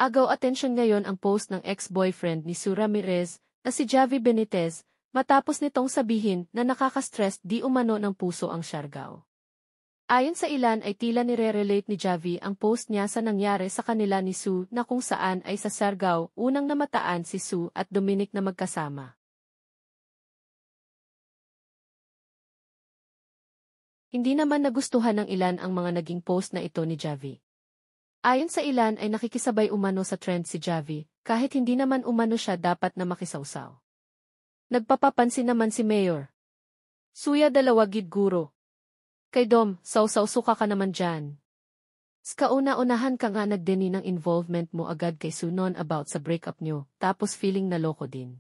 Agaw atensyon ngayon ang post ng ex-boyfriend ni Sue Ramirez na si Javi Benitez matapos nitong sabihin na nakaka-stress di umano ng puso ang Siargao. Ayon sa ilan ay tila nire-relate ni Javi ang post niya sa nangyari sa kanila ni Sue na kung saan ay sa Siargao unang namataan si Sue at Dominic na magkasama. Hindi naman nagustuhan ng ilan ang mga naging post na ito ni Javi. Ayon sa ilan ay nakikisabay umano sa trend si Javi, kahit hindi naman umano siya dapat na makisawsaw. Nagpapapansin naman si Mayor Suya Dalawagid Guro. Kay Dom, sawsaw suka ka naman dyan. Skauna-unahan ka nga nagdeni ng involvement mo agad kay Sunon about sa breakup nyo, tapos feeling naloko din.